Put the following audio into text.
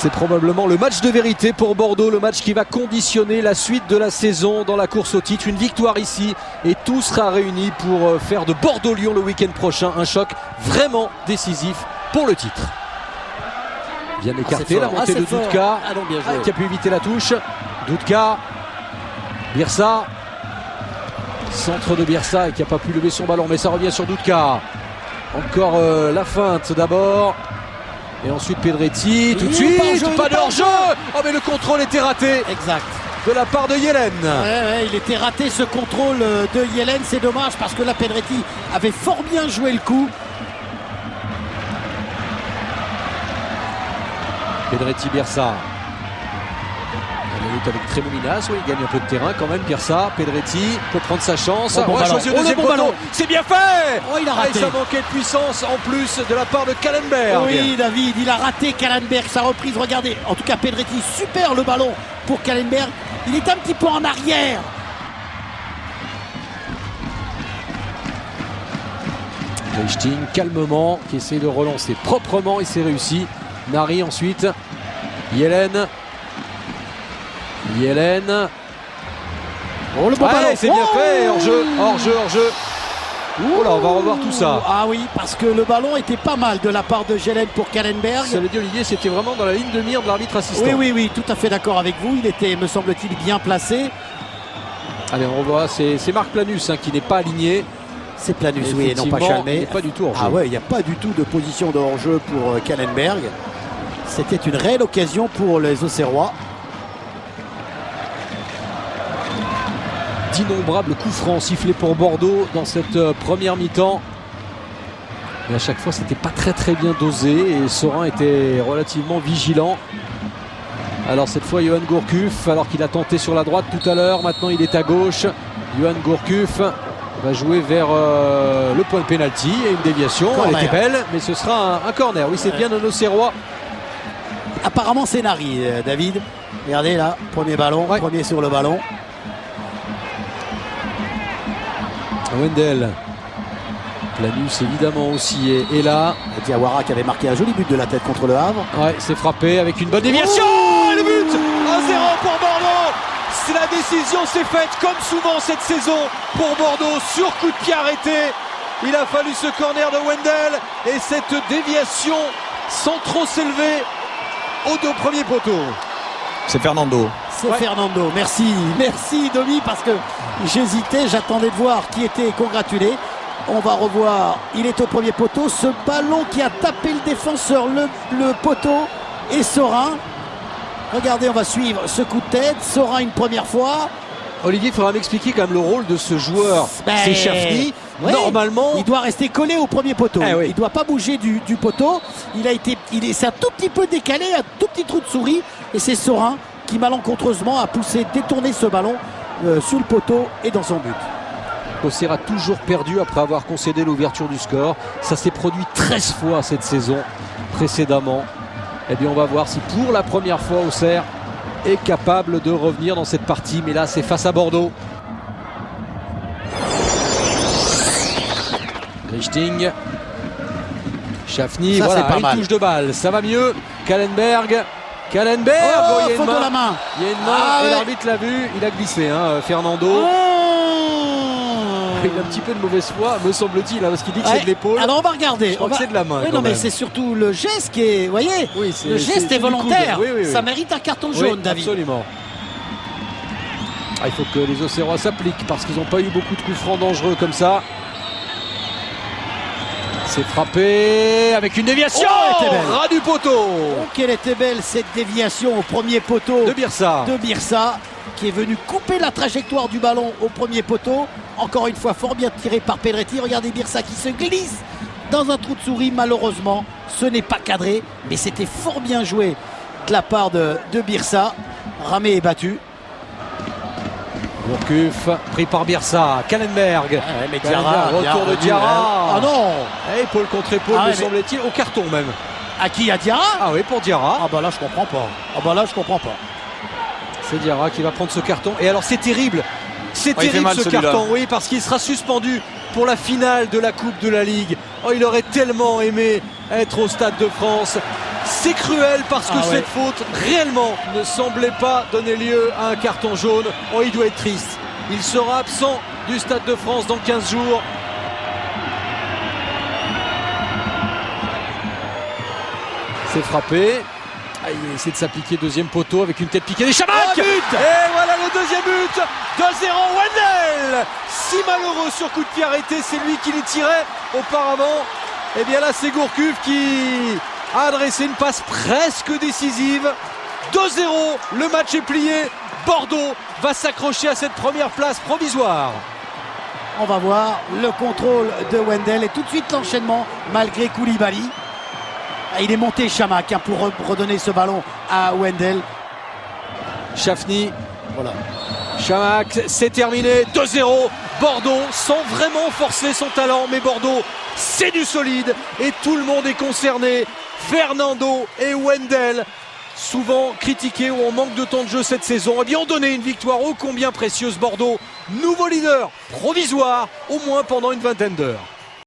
C'est probablement le match de vérité pour Bordeaux, le match qui va conditionner la suite de la saison dans la course au titre. Une victoire ici et tout sera réuni pour faire de Bordeaux-Lyon le week-end prochain un choc vraiment décisif pour le titre. Bien écarté, la montée de Doudka qui a pu éviter la touche. Doudka, Birsa, centre de Birsa et qui n'a pas pu lever son ballon, mais ça revient sur Doudka. Encore la feinte d'abord. Et ensuite Pedretti, tout de suite, pas de hors-jeu. Oh mais le contrôle était raté. Exact. De la part de Yelen. Ouais, il était raté ce contrôle de Yelen, c'est dommage parce que là Pedretti avait fort bien joué le coup. Pedretti, Birsa. Avec Tremoulinas, il gagne un peu de terrain quand même. Birsa, Pedretti peut prendre sa chance. Choisi au deuxième poteau. C'est bien fait. Il a raté. Et ça manquait de puissance en plus de la part de Kallenberg. Oui, David, il a raté Kallenberg. Sa reprise, regardez. En tout cas, Pedretti, super le ballon pour Kallenberg. Il est un petit peu en arrière. Reichting, calmement, qui essaie de relancer proprement et c'est réussi. Nari ensuite. Yelen. Oh, le bon ballon. C'est bien fait, hors-jeu. Oh là, on va revoir tout ça. Ah oui, parce que le ballon était pas mal de la part de Yelen pour Kallenberg. Ça l'a dit Olivier, c'était vraiment dans la ligne de mire de l'arbitre assistant. Oui, tout à fait d'accord avec vous. Il était, me semble-t-il, bien placé. Allez, on revoit, c'est Marc Planus qui n'est pas aligné. C'est Planus, oui, et non pas Chalmé. Il n'est pas du tout hors-jeu. Ah ouais, il n'y a pas du tout de position de hors-jeu pour Kallenberg. C'était une réelle occasion pour les Auxerrois. D'innombrables coups francs sifflés pour Bordeaux dans cette première mi-temps. Mais à chaque fois, c'était pas très bien dosé et Sorin était relativement vigilant. Alors cette fois, Johan Gourcuff, alors qu'il a tenté sur la droite tout à l'heure, maintenant il est à gauche. Johan Gourcuff va jouer vers le point de pénalty et une déviation. Corner. Elle était belle, mais ce sera un corner. Oui, c'est bien un Auxerrois. Apparemment, c'est Nari, David. Regardez là, premier ballon, premier sur le ballon. Wendel. Planus évidemment aussi est là. Diawara qui avait marqué un joli but de la tête contre le Havre. Ouais, c'est frappé avec une bonne déviation. Et le but 1-0 pour Bordeaux. La décision s'est faite comme souvent cette saison pour Bordeaux sur coup de pied arrêté. Il a fallu ce corner de Wendel et cette déviation sans trop s'élever au premier poteau. C'est Fernando. C'est Fernando, merci Domi, parce que j'hésitais, j'attendais de voir qui était congratulé. On va revoir, il est au premier poteau, ce ballon qui a tapé le défenseur, le poteau et Sorin. Regardez, on va suivre ce coup de tête, Sorin une première fois. Olivier, il faudra m'expliquer quand même le rôle de ce joueur. C'est Chafny. Oui, normalement, il doit rester collé au premier poteau. Oui. Il ne doit pas bouger du poteau. C'est un tout petit peu décalé, un tout petit trou de souris. Et c'est Sorin qui malencontreusement a détourné ce ballon sous le poteau et dans son but. Auxerre a toujours perdu après avoir concédé l'ouverture du score. Ça s'est produit 13 fois cette saison précédemment. Eh bien, on va voir si pour la première fois Auxerre est capable de revenir dans cette partie. Mais là, c'est face à Bordeaux. Reichting. Chafny, voilà, une touche de balle. Ça va mieux. Kallenberg. Il y a une main. Il y a une main et l'arbitre l'a vu. Il a glissé, Fernando. Il a un petit peu de mauvaise foi, me semble-t-il, parce qu'il dit que c'est de l'épaule. Alors on va regarder. Je crois que c'est de la main. Oui, non, mais c'est surtout le geste qui est. Vous voyez, le geste est volontaire. Oui. Ça mérite un carton jaune, David. Absolument. Il faut que les Auxerrois s'appliquent parce qu'ils n'ont pas eu beaucoup de coups francs dangereux comme ça. C'est frappé avec une déviation. Ras du poteau. Oh, quelle était belle cette déviation au premier poteau de Birsa, qui est venu couper la trajectoire du ballon au premier poteau. Encore une fois, fort bien tiré par Pedretti. Regardez Birsa qui se glisse dans un trou de souris. Malheureusement, ce n'est pas cadré, mais c'était fort bien joué de la part de Birsa. Ramé est battu. Gourcuff pris par Birsa. Kallenberg. Mais Diarra, retour de Diarra. Ah non, épaule contre épaule, me semble-t-il, au carton même. À qui? À Diarra? Ah oui, pour Diarra. Ah bah là je comprends pas. C'est Diarra qui va prendre ce carton. Et alors c'est terrible. C'est terrible ce carton, oui, parce qu'il sera suspendu pour la finale de la Coupe de la Ligue. Oh, il aurait tellement aimé être au Stade de France. C'est cruel parce que cette faute réellement ne semblait pas donner lieu à un carton jaune. Oh, il doit être triste. Il sera absent du Stade de France dans 15 jours. C'est frappé. Ah, il essaie de s'appliquer deuxième poteau avec une tête piquée des Chamakh. Oh, but. Et voilà le deuxième but. 2-0 Wendel. Si malheureux sur coup de pied arrêté, c'est lui qui les tirait auparavant. Et bien là c'est Gourcuff qui a adressé une passe presque décisive. 2-0, le match est plié. Bordeaux va s'accrocher à cette première place provisoire. On va voir le contrôle de Wendel et tout de suite l'enchaînement malgré Koulibaly. Il est monté Chamakh pour redonner ce ballon à Wendel. Chafny, voilà. Chamakh, c'est terminé. 2-0. Bordeaux sans vraiment forcer son talent, mais Bordeaux, c'est du solide et tout le monde est concerné. Fernando et Wendel, souvent critiqués ou en manque de temps de jeu cette saison, eh bien ont donné une victoire ô combien précieuse. Bordeaux, nouveau leader provisoire, au moins pendant une vingtaine d'heures.